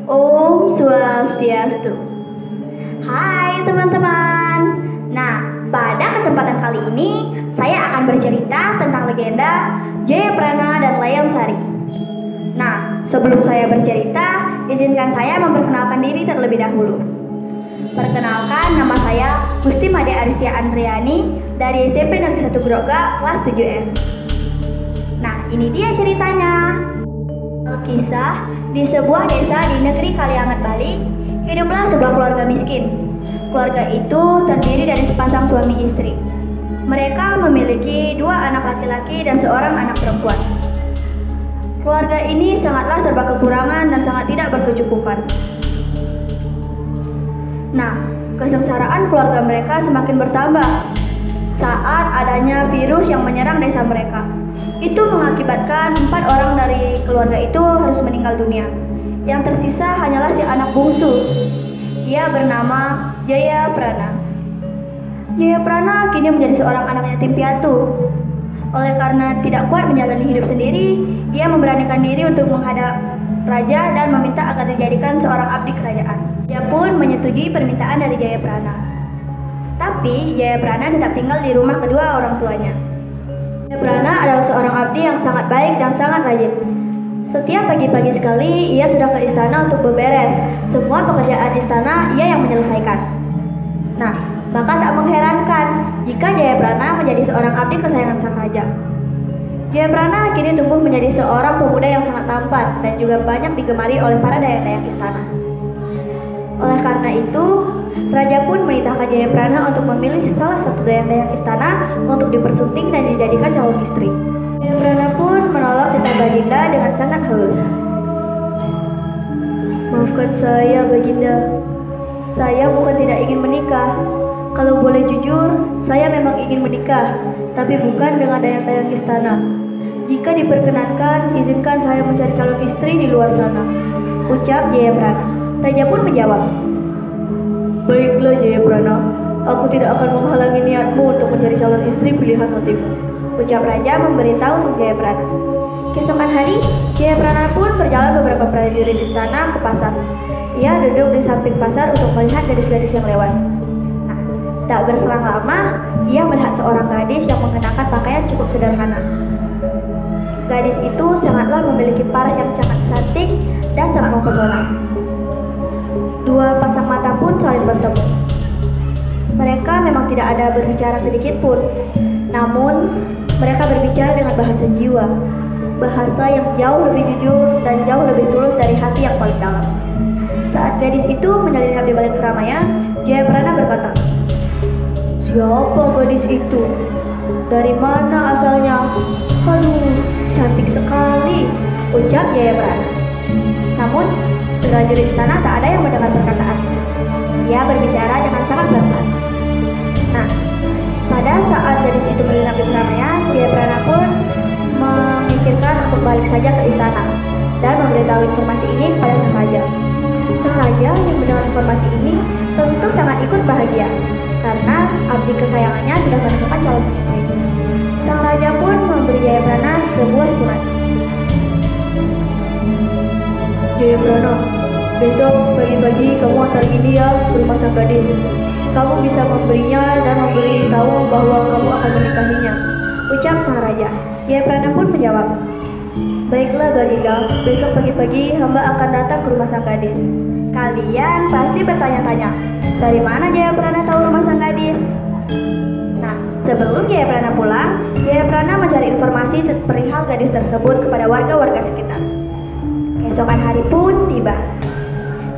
Om Swastiastu. Hai teman-teman. Nah, pada kesempatan kali ini saya akan bercerita tentang legenda Jayaprana dan Layang Sari. Nah, sebelum saya bercerita, izinkan saya memperkenalkan diri terlebih dahulu. Perkenalkan, nama saya Gusti Made Aristia Andriani dari SMP Negeri 1 Groga kelas 7F. Nah, ini dia ceritanya. Kisah di sebuah desa di negeri Kaliangat, Bali, hiduplah sebuah keluarga miskin. Keluarga itu terdiri dari sepasang suami istri. Mereka memiliki 2 anak laki-laki dan seorang anak perempuan. Keluarga ini sangatlah serba kekurangan dan sangat tidak berkecukupan. Nah, kesengsaraan keluarga mereka semakin bertambah saat adanya virus yang menyerang desa mereka. Itu mengakibatkan 4 orang dari keluarga itu harus meninggal dunia. Yang tersisa hanyalah si anak bungsu. Ia bernama Jayaprana. Jayaprana kini menjadi seorang anak yatim piatu. Oleh karena tidak kuat menjalani hidup sendiri, ia memberanikan diri untuk menghadap raja dan meminta agar dijadikan seorang abdi kerajaan. Dia pun menyetujui permintaan dari Jayaprana. Tapi Jayaprana tetap tinggal di rumah kedua orang tuanya. Jayaprana adalah seorang abdi yang sangat baik dan sangat rajin. Setiap pagi-pagi sekali ia sudah ke istana untuk beberes. Semua pekerjaan istana ia yang menyelesaikan. Nah, maka tak mengherankan jika Jayaprana menjadi seorang abdi kesayangan sang raja. Jayaprana kini tumbuh menjadi seorang pemuda yang sangat tampan dan juga banyak digemari oleh para dayang-dayang istana. Oleh karena itu, raja pun menitahkan Jayaprana untuk memilih salah satu dayang-dayang istana untuk dipersunting dan dijadikan calon istri. Jayaprana pun menolak titah Baginda dengan sangat halus. Maafkan saya, Baginda. Saya bukan tidak ingin menikah. Kalau boleh jujur, saya memang ingin menikah, tapi bukan dengan dayang-dayang istana. Jika diperkenankan, izinkan saya mencari calon istri di luar sana, ucap Jayaprana. Raja pun menjawab, baiklah Jayaprana, aku tidak akan menghalangi niatmu untuk mencari calon istri pilihan hatimu, ucap raja memberitahu sang Jayaprana. Keesokan hari, Jayaprana pun berjalan beberapa prajurit istana ke pasar. Ia duduk di samping pasar untuk melihat gadis-gadis yang lewat. Nah, tak berselang lama, ia melihat seorang gadis yang mengenakan pakaian cukup sederhana. Gadis itu sangatlah memiliki paras yang sangat cantik dan sangat mempesona. 2 pasang mata pun saling bertemu. Mereka memang tidak ada berbicara sedikit pun, namun mereka berbicara dengan bahasa jiwa, bahasa yang jauh lebih jujur dan jauh lebih tulus dari hati yang paling dalam. Saat gadis itu menyelinap di balik keramaian, Jayaprana berkata, siapa gadis itu? Dari mana asalnya? Aduh, cantik sekali, ucap Jayaprana. Namun, prajurit istana tak ada yang mendengar perkataan. Ia berbicara dengan sangat pelan. Nah, pada saat gadis itu menyelinap di keramaian, Jayaprana pun memikirkan untuk balik saja ke istana dan memberitahu informasi ini kepada sang raja. Sang raja yang mendengar informasi ini tentu sangat ikut bahagia karena abdi kesayangannya sudah menemukan calon istri. Sang raja pun memberi Jayaprana sebuah surat. Jayaprana, besok pagi-pagi kamu antar ini ya ke rumah sang gadis. Kamu bisa memberinya dan memberitahu bahwa kamu akan menikahinya, ucap sang raja. Jayaprana pun menjawab, baiklah Baginda, besok pagi-pagi hamba akan datang ke rumah sang gadis. Kalian pasti bertanya-tanya, dari mana Jayaprana tahu rumah sang gadis? Nah, sebelum Jayaprana pulang, Jayaprana mencari informasi perihal gadis tersebut kepada warga-warga sekitar. Keesokan hari pun tiba.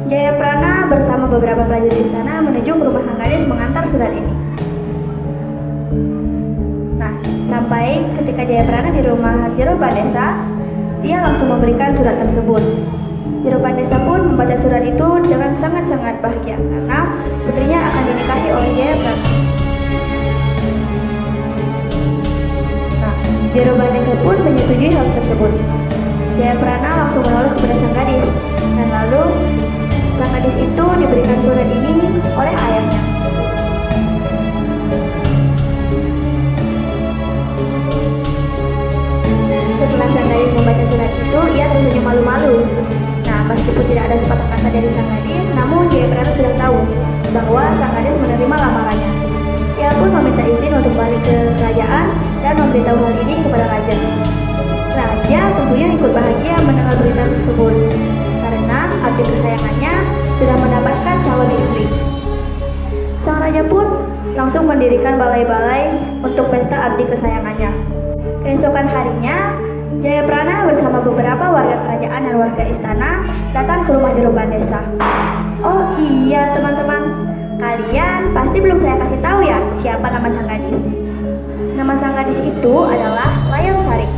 Jayaprana bersama beberapa prajurit istana menuju ke rumah sang gadis mengantar surat ini. Nah, sampai ketika Jayaprana di rumah Jeropan desa, dia langsung memberikan surat tersebut. Jeropan desa pun membaca surat itu dengan sangat-sangat bahagia karena putrinya akan dinikahi oleh Jayaprana. Nah, Jeropan desa pun menyetujui hal tersebut. Jayaprana langsung menoleh kepada sang gadis, dan lalu sang gadis itu diberikan surat ini oleh ayahnya. Setelah sang gadis membaca surat itu, ia tersenyum malu-malu. Nah, meskipun tidak ada sepatah kata Raja pun langsung mendirikan balai-balai untuk pesta abdi kesayangannya. Keesokan harinya, Jayaprana bersama beberapa warga kerajaan dan warga istana datang ke rumah juragan desa. Oh iya teman-teman, kalian pasti belum saya kasih tahu ya siapa nama sang gadis. Nama sang gadis itu adalah Layang Sari.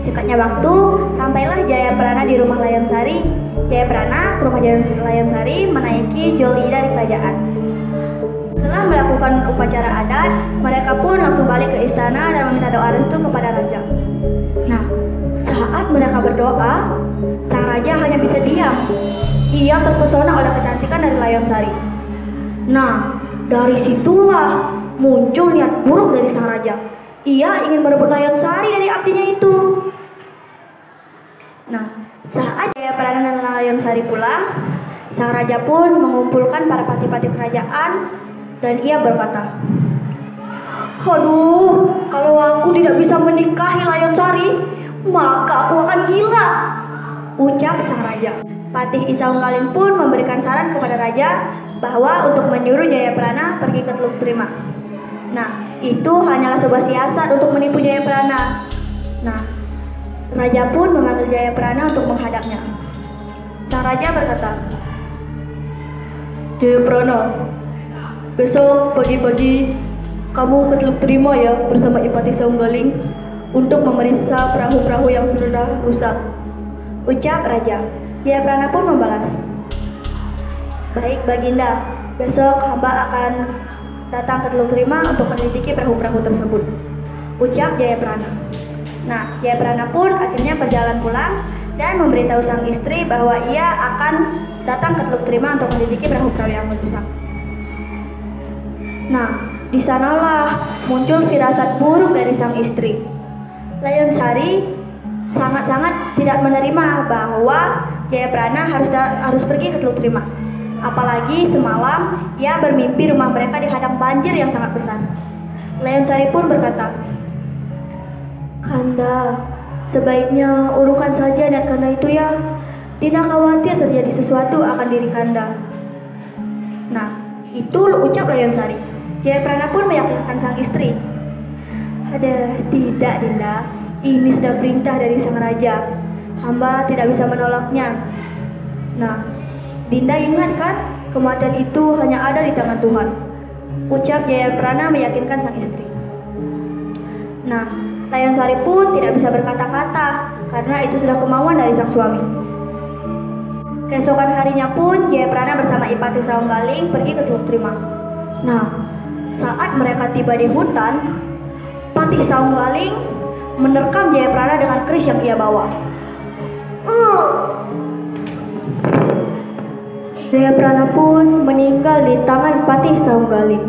Singkatnya waktu, sampailah Jayaprana di rumah Layang Sari. Jayaprana ke rumah Layang Sari menaiki joli dari kerajaan. Setelah melakukan upacara adat, mereka pun langsung balik ke istana dan meminta doa restu kepada raja. Nah, saat mereka berdoa, sang raja hanya bisa diam. Ia terpesona oleh kecantikan dari Layang Sari. Nah, dari situlah muncul niat buruk dari sang raja. Ia ingin merebut Layang Sari dari abdinya itu. Nah, saat Jayaprana dan Layang Sari pulang, sang raja pun mengumpulkan para pati-pati kerajaan dan ia berkata, "Aduh, kalau aku tidak bisa menikahi Layang Sari, maka aku akan gila," ucap sang raja. Patih Isaunggaling pun memberikan saran kepada raja bahwa untuk menyuruh Jayaprana pergi ke Teluk Terima. Nah, itu hanyalah sebuah siasat untuk menipu Jayaprana. Nah, raja pun memanggil Jayaprana untuk menghadapnya. Sang raja berkata, "Jayaprana, besok pagi-pagi kamu ke Teluk Terima ya bersama Ipati Saunggaling untuk memeriksa perahu-perahu yang sudah rusak," ucap raja. Jayaprana pun membalas, "Baik Baginda, besok hamba akan datang ke Teluk Terima untuk meneliti perahu-perahu tersebut," ucap Jayaprana. Nah, Jayaprana pun akhirnya berjalan pulang dan memberitahu sang istri bahwa ia akan datang ke Teluk Terima untuk meneliti perahu-perahu yang rusak. Nah, di sanalah muncul firasat buruk dari sang istri. Layang Sari sangat-sangat tidak menerima bahwa Jayaprana harus pergi ke Teluk Terima. Apalagi semalam ia bermimpi rumah mereka dihadang banjir yang sangat besar. Layang Sari pun berkata, "Kanda, sebaiknya urungkan saja dan Kanda itu ya. Tidak khawatir terjadi sesuatu akan diri Kanda." Nah, itu ucap Layang Sari. Jayaprana pun meyakinkan sang istri, "Ada, tidak Dinda, ini sudah perintah dari sang raja. Hamba tidak bisa menolaknya. Nah, Dinda ingat kan, kematian itu hanya ada di tangan Tuhan," ucap Jayaprana meyakinkan sang istri. Nah, Layang Sari pun tidak bisa berkata-kata karena itu sudah kemauan dari sang suami. Keesokan harinya pun Jayaprana bersama Ipati Saunggaling pergi ke Teluk Terima. Nah, saat mereka tiba di hutan, Patih Saunggaling menerkam Jayaprana dengan keris yang ia bawa. Jayaprana pun meninggal di tangan Patih Saunggaling.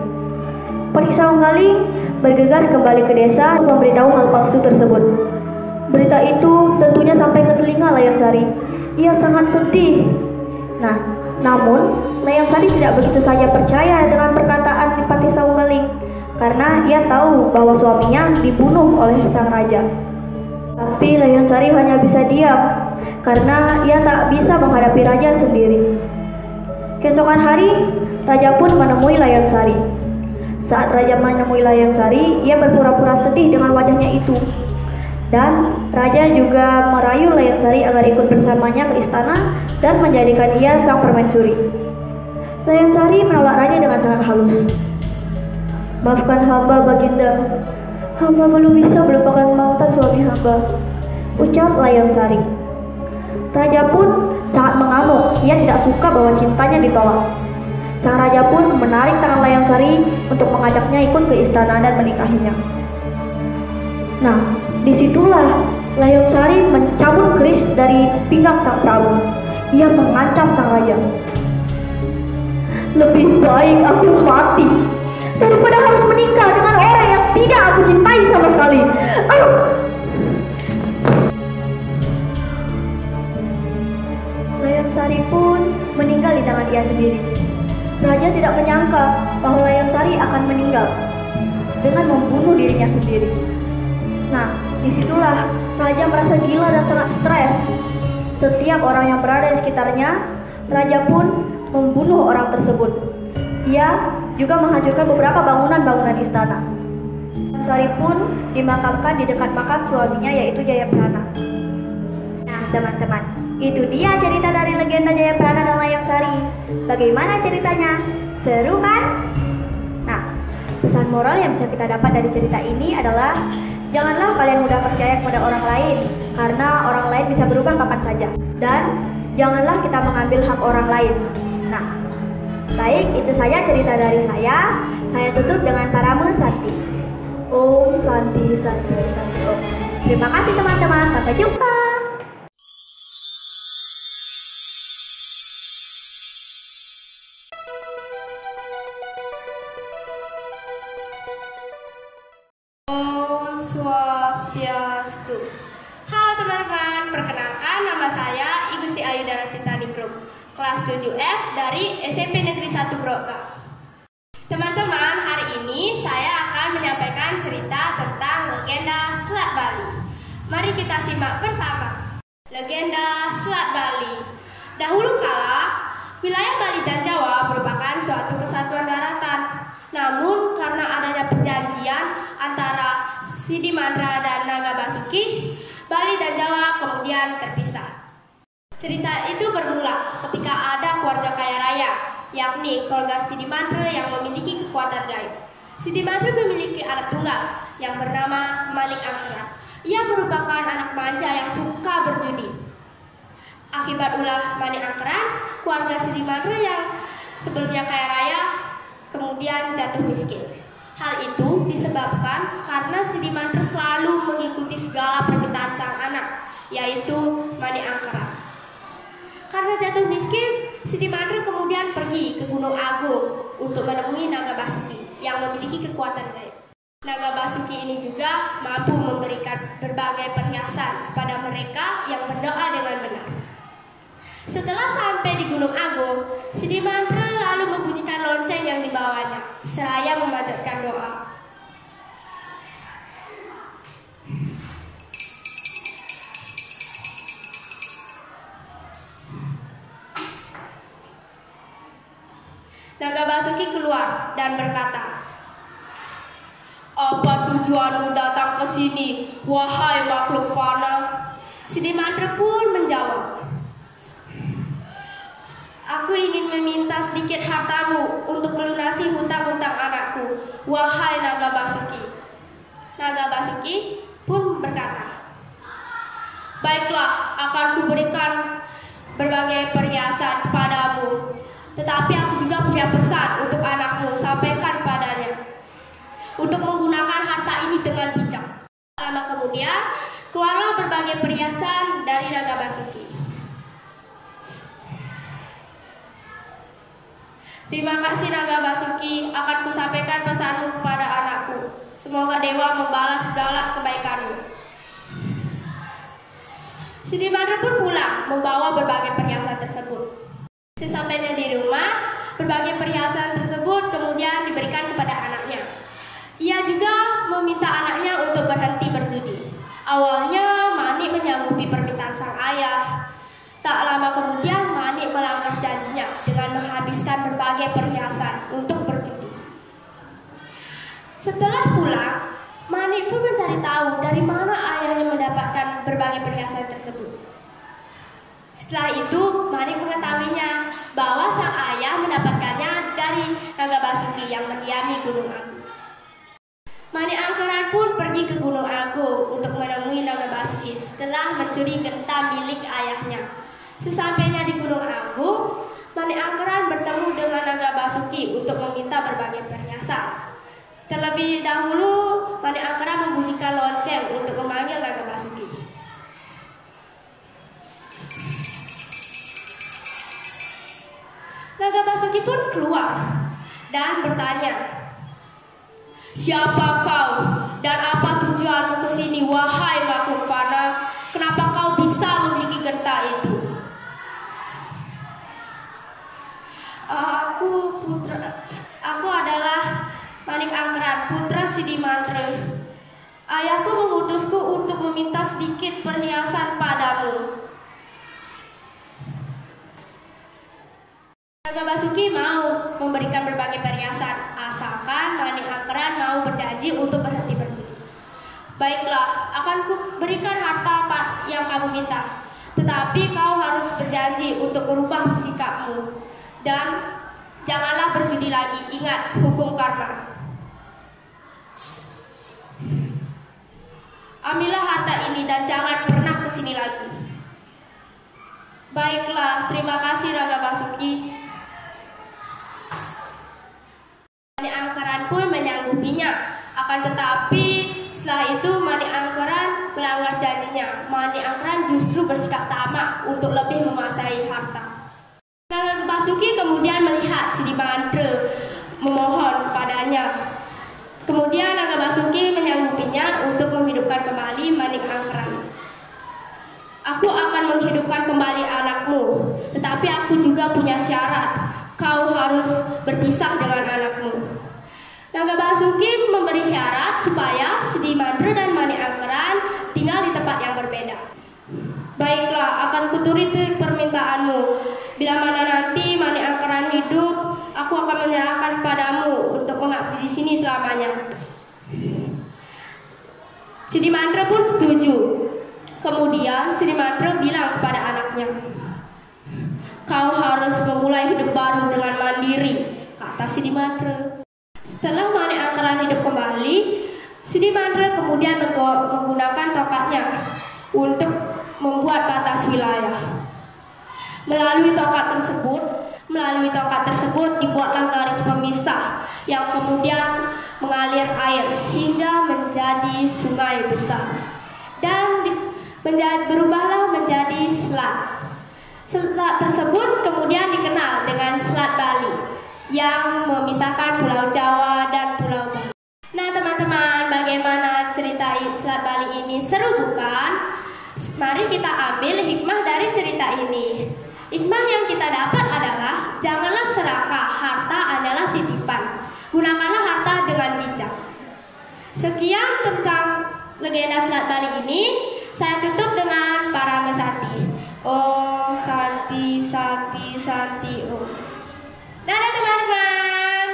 Patih Saunggaling bergegas kembali ke desa untuk memberitahu hal palsu tersebut. Berita itu tentunya sampai ke telinga Layang Sari. Ia sangat sedih. Nah, namun Layang Sari tidak begitu saja percaya dengan perkataan Patih Saunggaling karena ia tahu bahwa suaminya dibunuh oleh sang raja. Tapi Layang Sari hanya bisa diam karena ia tak bisa menghadapi raja sendiri. Keesokan hari, raja pun menemui Layang Sari. Saat raja menemui Layang Sari, ia berpura-pura sedih dengan wajahnya itu. Dan raja juga merayu Layang Sari agar ikut bersamanya ke istana dan menjadikan ia sang permaisuri. Layang Sari menolak raja dengan sangat halus. "Maafkan hamba Baginda, hamba belum bisa melupakan mantan suami hamba," ucap Layang Sari. Raja pun sangat mengamuk. Ia tidak suka bahwa cintanya ditolak. Sang raja pun menarik tangan Layang Sari untuk mengajaknya ikut ke istana dan menikahinya. Nah, disitulah Layang Sari mencabut keris dari pinggang sang prabu. Ia mengancam sang raja, "Lebih baik aku mati daripada harus menikah dengan orang yang tidak aku cintai sama sekali." Layang Sari pun meninggal di tangan ia sendiri. Raja tidak menyangka bahwa Layang Sari akan meninggal dengan membunuh dirinya sendiri. Nah, disitulah raja merasa gila dan sangat stres. Setiap orang yang berada di sekitarnya, raja pun membunuh orang tersebut. Ia juga menghancurkan beberapa bangunan-bangunan istana. Sari pun dimakamkan di dekat makam suaminya yaitu Jayaprana. Nah teman-teman, itu dia cerita dari legenda Jayaprana dan Layang Sari. Bagaimana ceritanya? Seru kan? Nah, pesan moral yang bisa kita dapat dari cerita ini adalah janganlah kalian mudah percaya kepada orang lain, karena orang lain bisa berubah kapan saja. Dan janganlah kita mengambil hak orang lain. Nah, baik, itu saja cerita dari saya. Saya tutup dengan Parame Santi. Om Santi Santi Santi Om. Terima kasih teman-teman, sampai jumpa. Om Swastiastu. Halo teman-teman, perkenalkan nama saya Igusti Ayu Daracinta Ningrum, kelas 7F dari SMP Negeri 1 Broka. Teman-teman, hari ini saya akan menyampaikan cerita tentang legenda Selat Bali. Mari kita simak bersama. Legenda Selat Bali. Dahulu kala, wilayah Bali dan Jawa merupakan suatu kesatuan daratan. Namun karena adanya perjanjian antara Sidi Mandra dan Naga Basuki, Bali dan Jawa kemudian terpisah. Cerita itu bermula ketika ada keluarga kaya raya, yakni keluarga Sidi Mandra yang memiliki kekuatan gaib. Sidi Mandra memiliki anak tunggal yang bernama Manik Angkara. Ia merupakan anak manja yang suka berjudi. Akibat ulah Manik Angkara, keluarga Sidi Mandra yang sebelumnya kaya raya kemudian jatuh miskin. Hal itu disebabkan karena Sidi Mandra selalu mengikuti segala permintaan sang anak, yaitu Manik Angkara. Karena jatuh miskin, Sidi Mandra kemudian pergi ke Gunung Agung untuk menemui Naga Basuki yang memiliki kekuatan gaib. Naga Basuki ini juga mampu memberikan berbagai perhiasan kepada mereka yang berdoa dengan benar. Setelah sampai di Gunung Agung, Sidi Mandra lalu membunyikan lonceng yang dibawanya, seraya memanjatkan doa. Naga Basuki keluar dan berkata, "Apa tujuanmu datang ke sini, wahai makhluk fana?" Sidi Mandra pun menjawab, "Aku ingin meminta sedikit hartamu untuk melunasi hutang-hutang anakku, wahai Naga Basuki." Naga Basuki pun berkata, "Baiklah, akan kuberikan berbagai perhiasan padamu. Tetapi aku juga punya pesan untuk anakmu, sampaikan padanya untuk menggunakan harta ini dengan bijak." Lama kemudian, keluarlah berbagai perhiasan dari Naga Basuki. "Terima kasih Naga Basuki, akan kusampaikan pesanmu kepada anakku. Semoga dewa membalas segala kebaikanmu." Sidi Mandra pun pulang membawa berbagai perhiasan tersebut. Sesampainya di rumah, berbagai perhiasan tersebut kemudian diberikan kepada anaknya. Ia juga meminta anaknya untuk berhenti berjudi. Awalnya Manik menyanggupi permintaan sang ayah. Tak lama kemudian Manik melanggar janjinya dengan menghabiskan berbagai perhiasan untuk berjudi. Setelah pulang, Manik pun mencari tahu dari mana ayahnya mendapatkan berbagai perhiasan tersebut. Setelah itu, Manik mengetahuinya bahwa sang ayah mendapatkannya dari Naga Basuki yang mendiami Gunung Agung. Manik Angkara pun pergi ke Gunung Agung untuk menemui Naga Basuki setelah mencuri genta milik ayahnya. Sesampainya di Gunung Agung, Manik Angkara bertemu dengan Naga Basuki untuk meminta berbagai perhiasan. Terlebih dahulu, Manik Angkara membunyikan lonceng untuk memanggil Naga Basuki. Naga Basuki pun keluar dan bertanya, "Siapa kau dan apa tujuanmu ke sini, wahai makhluk fana? Kenapa kau bisa memiliki genta itu?" Aku adalah Manik Angkara, putra Sidi Mandra. Ayahku mengutusku untuk meminta sedikit perhiasan padamu." Naga Basuki mau memberikan berbagai perhiasan berjanji untuk berhenti berjudi. Baiklah, akan kuberikan harta yang kamu minta. Tetapi kau harus berjanji untuk merubah sikapmu. Dan janganlah berjudi lagi, ingat hukum karma. Ambillah harta ini dan jangan pernah kesini lagi. Baiklah, terima kasih Raga Basuki. Mani Angkeran pun menyanggupinya. Akan tetapi setelah itu Mani Angkeran melanggar janjinya. Mani Angkeran justru bersikap tamak untuk lebih menguasai harta. Raga Basuki kemudian melihat Sidi Mantra memohon kepadanya. Kemudian Raga Basuki menyanggupinya untuk menghidupkan kembali Mani Angkeran. Aku akan menghidupkan kembali anakmu, tetapi aku juga punya syarat. Kau harus berpisah dengan anakmu. Raga Basuki memberi syarat supaya Sidi Mantra dan Mani Angkeran tinggal di tempat yang berbeda. Baiklah, akan kuturuti permintaanmu. Bila mana nanti Mani Angkeran hidup, aku akan menyerahkan padamu untuk mengabdi di sini selamanya. Sidi Mantra pun setuju. Kemudian Sidi Mantra bilang kepada anaknya, kau harus memulai hidup baru dengan mandiri, kata Sidi Mantra. Setelah Mani Angkeran hidup kembali, Sidi Mantra kemudian menggunakan tongkatnya untuk membuat batas wilayah. Melalui tongkat tersebut dibuatlah garis pemisah yang kemudian mengalir air hingga menjadi sungai besar dan berubahlah menjadi selat. Selat tersebut kemudian dikenal dengan Selat Bali yang memisahkan Pulau Jawa dan Pulau Bali. Nah teman-teman, bagaimana cerita Selat Bali ini? Seru bukan? Mari kita ambil hikmah dari cerita ini. Hikmah yang kita dapat adalah janganlah serakah, harta adalah titipan. Gunakanlah harta dengan bijak. Sekian tentang legenda Selat Bali ini. Saya tutup dengan para mesati. Om Santi Santi Santi Om. Dadah teman-teman.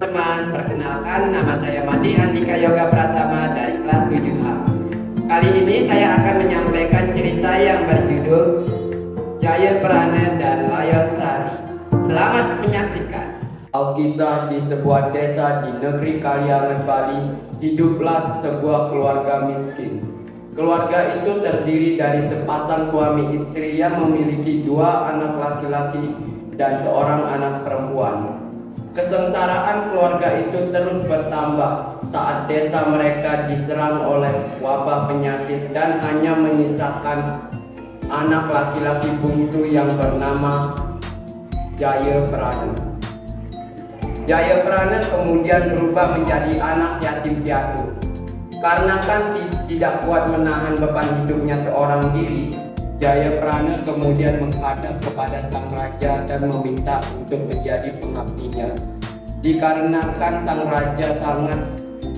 Teman, perkenalkan nama saya Madi Andika Yoga Pratama dari kelas 7A. Kali ini saya akan menyampaikan cerita yang berjudul Jaya Prana dan Layon Sari. Selamat menyaksikan. Alkisah di sebuah desa di negeri Kaliangan, Bali, hiduplah sebuah keluarga miskin. Keluarga itu terdiri dari sepasang suami istri yang memiliki 2 anak laki-laki dan seorang anak perempuan. Kesengsaraan keluarga itu terus bertambah saat desa mereka diserang oleh wabah penyakit dan hanya menyisakan anak laki-laki bungsu yang bernama Jaya Prana. Jaya Prana kemudian berubah menjadi anak yatim piatu. Karena kan tidak kuat menahan beban hidupnya seorang diri, Jaya Prana kemudian menghadap kepada sang raja dan meminta untuk menjadi pengabdinya. Dikarenakan sang raja sangat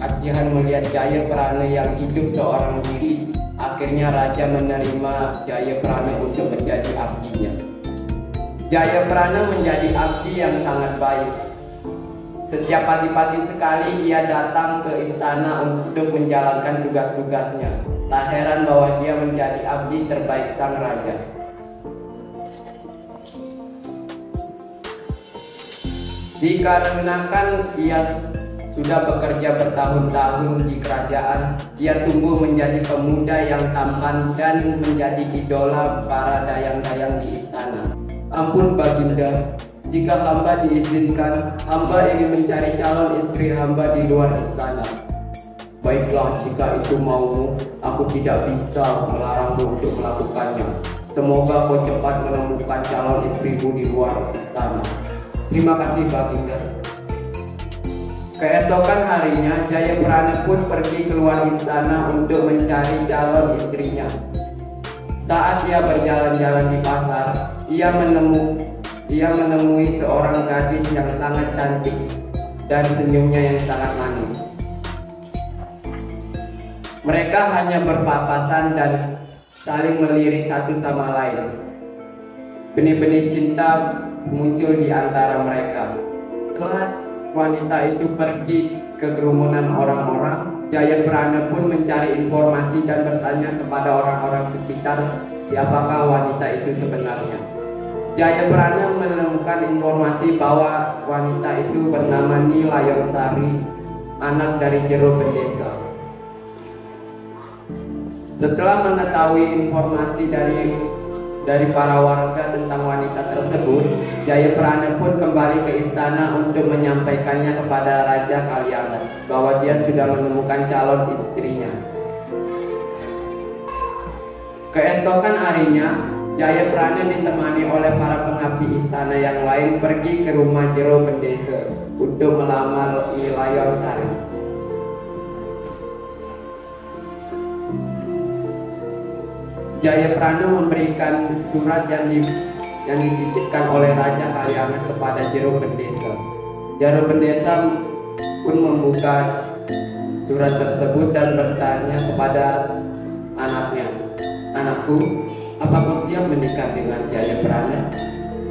kasihan melihat Jaya Prana yang hidup seorang diri, akhirnya raja menerima Jaya Prana untuk menjadi abdinya. Jaya Prana menjadi abdi yang sangat baik. Setiap pagi-pagi sekali ia datang ke istana untuk menjalankan tugas-tugasnya. Tak heran bahwa dia menjadi abdi terbaik sang raja. Dikarenakan ia sudah bekerja bertahun-tahun di kerajaan, ia tumbuh menjadi pemuda yang tampan dan menjadi idola para dayang-dayang di istana. Ampun Baginda, jika hamba diizinkan, hamba ingin mencari calon istri hamba di luar istana. Baiklah, jika itu maumu, aku tidak bisa melarangmu untuk melakukannya. Semoga kau cepat menemukan calon istrimu di luar istana. Terima kasih Baginda. Keesokan harinya, Jaya Prana pun pergi keluar istana untuk mencari calon istrinya. Saat ia berjalan-jalan di pasar, ia menemui seorang gadis yang sangat cantik dan senyumnya yang sangat manis. Mereka hanya berpapasan dan saling melirik satu sama lain. Benih-benih cinta muncul di antara mereka. Setelah wanita itu pergi ke kerumunan orang-orang, Jayaprana pun mencari informasi dan bertanya kepada orang-orang sekitar siapakah wanita itu sebenarnya. Jayaprana menemukan informasi bahwa wanita itu bernama Nilayongsari, anak dari Jero Bendesa. Setelah mengetahui informasi dari para warga tentang wanita tersebut, Jayaprana pun kembali ke istana untuk menyampaikannya kepada Raja Kalyangan bahwa dia sudah menemukan calon istrinya. Keesokan harinya, Jayaprana ditemani oleh para pengabdi istana yang lain pergi ke rumah Jero Bendesa untuk melamar Nilayongsari. Jayaprana memberikan surat yang dititipkan oleh Raja Kalyangan kepada Jero Bendesa. Jero Bendesa pun membuka surat tersebut dan bertanya kepada anaknya, "Anakku, apa kau siap menikah dengan Jayaprana?"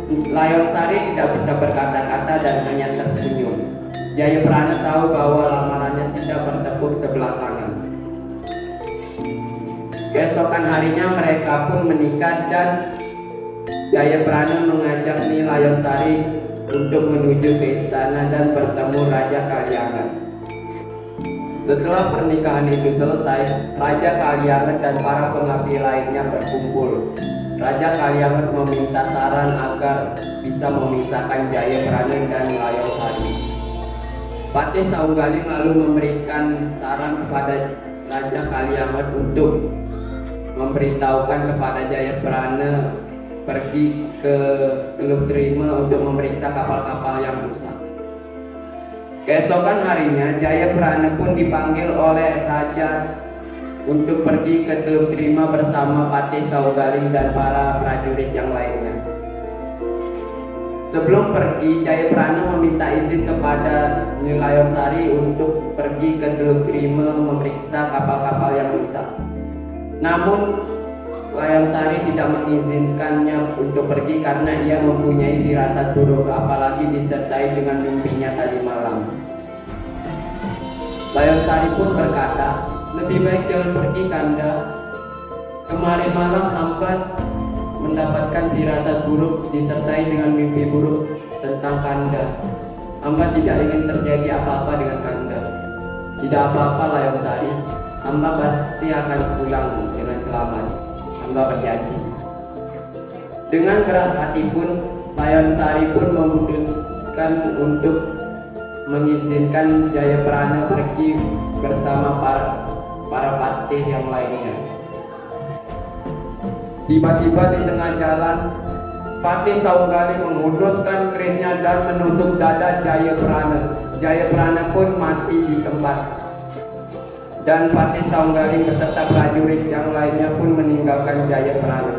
Nilayongsari tidak bisa berkata-kata dan hanya tersenyum. Jayaprana tahu bahwa lamarannya tidak bertepuk sebelah tangan. Keesokan harinya mereka pun menikah dan Jayaprana mengajak Nilayongsari untuk menuju ke istana dan bertemu Raja Kalyangan. Setelah pernikahan itu selesai, Raja Kalyangan dan para pengabdi lainnya berkumpul. Raja Kalyangan meminta saran agar bisa memisahkan Jayaprana dan Nilayongsari. Patih Saunggaling lalu memberikan saran kepada Raja Kalyangan untuk memberitahukan kepada Jayaprana pergi ke Teluk Trima untuk memeriksa kapal-kapal yang rusak. Keesokan harinya, Jayaprana pun dipanggil oleh raja untuk pergi ke Teluk Trima bersama Patih Saunggaling dan para prajurit yang lainnya. Sebelum pergi, Jayaprana meminta izin kepada Nilayongsari untuk pergi ke Teluk Trima memeriksa kapal-kapal yang rusak. Namun Nilayongsari tidak mengizinkannya untuk pergi karena ia mempunyai firasat buruk, apalagi disertai dengan mimpinya tadi malam. Nilayongsari pun berkata, "Lebih baik jangan pergi, Kanda. Kemarin malam hamba mendapatkan firasat buruk disertai dengan mimpi buruk tentang Kanda. Hamba tidak ingin terjadi apa-apa dengan Kanda." "Tidak apa-apa, Nilayongsari. Hamba pasti akan pulang dengan selamat. Hamba berjanji." Dengan keras hati pun, Nilayongsari pun memutuskan untuk mengizinkan Jayaprana pergi bersama para patih yang lainnya. Tiba-tiba di tengah jalan, Patih Saunggaling menghunuskan kerisnya dan menusuk dada Jayaprana. Jayaprana pun mati di tempat. Dan Patih Saunggaling beserta prajurit yang lainnya pun meninggalkan Jayaprana.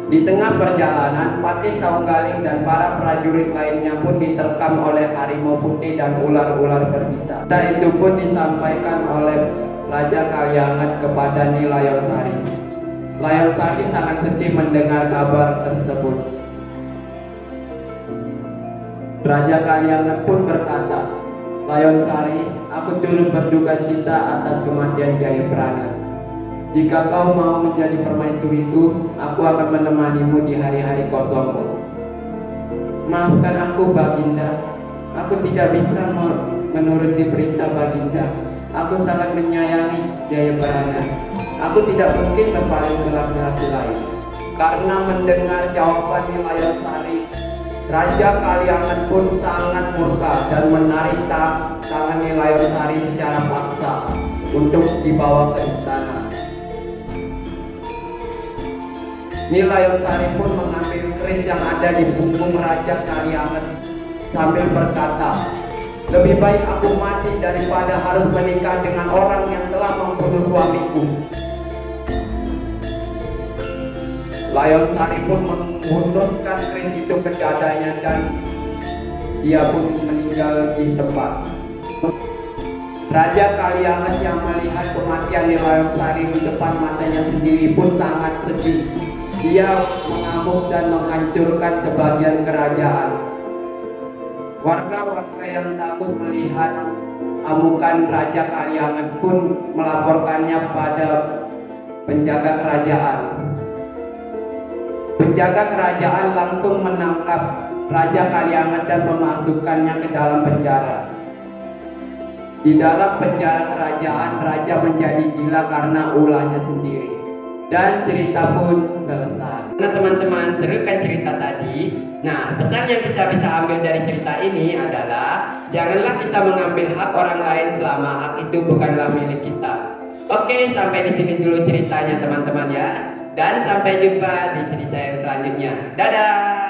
Di tengah perjalanan, Patih Saunggaling dan para prajurit lainnya pun diterkam oleh harimau putih dan ular-ular berbisa. Dan itu pun disampaikan oleh Raja Kalyangan kepada Nilayongsari. Nilayongsari sangat sedih mendengar kabar tersebut. Raja Kalyangan pun berkata, "Nilayongsari, aku turut berduka cita atas kematian Jayaprana. Jika kau mau menjadi permaisuriku, aku akan menemanimu di hari-hari kosongmu. Maafkan aku, Baginda. Aku tidak bisa menuruti perintah Baginda. Aku sangat menyayangi Jayaprana. Aku tidak mungkin berpaling ke laki-laki lain." Karena mendengar jawaban Nilayongsari, Raja Kalyangan pun sangat murka dan menarik tangan Nilayongsari secara paksa untuk dibawa ke istana. Nilayongsari pun mengambil keris yang ada di punggung Raja Kalyangan sambil berkata, "Lebih baik aku mati daripada harus menikah dengan orang yang telah membunuh suamiku." Nilayongsari pun menghunuskan keris itu ke dadanya dan dia pun meninggal di tempat. Raja Kalianget yang melihat kematian Nilausari di depan matanya sendiri pun sangat sedih. Dia mengamuk dan menghancurkan sebagian kerajaan. Warga-warga yang takut melihat amukan Raja Kalianget pun melaporkannya pada penjaga kerajaan. Penjaga kerajaan langsung menangkap Raja Kalianget dan memasukkannya ke dalam penjara. Di dalam penjara kerajaan, raja menjadi gila karena ulahnya sendiri. Dan cerita pun selesai. Nah teman-teman, seru kan cerita tadi? Nah, pesan yang kita bisa ambil dari cerita ini adalah janganlah kita mengambil hak orang lain selama hak itu bukanlah milik kita. Oke, sampai di sini dulu ceritanya teman-teman ya. Dan sampai jumpa di cerita yang selanjutnya. Dadah!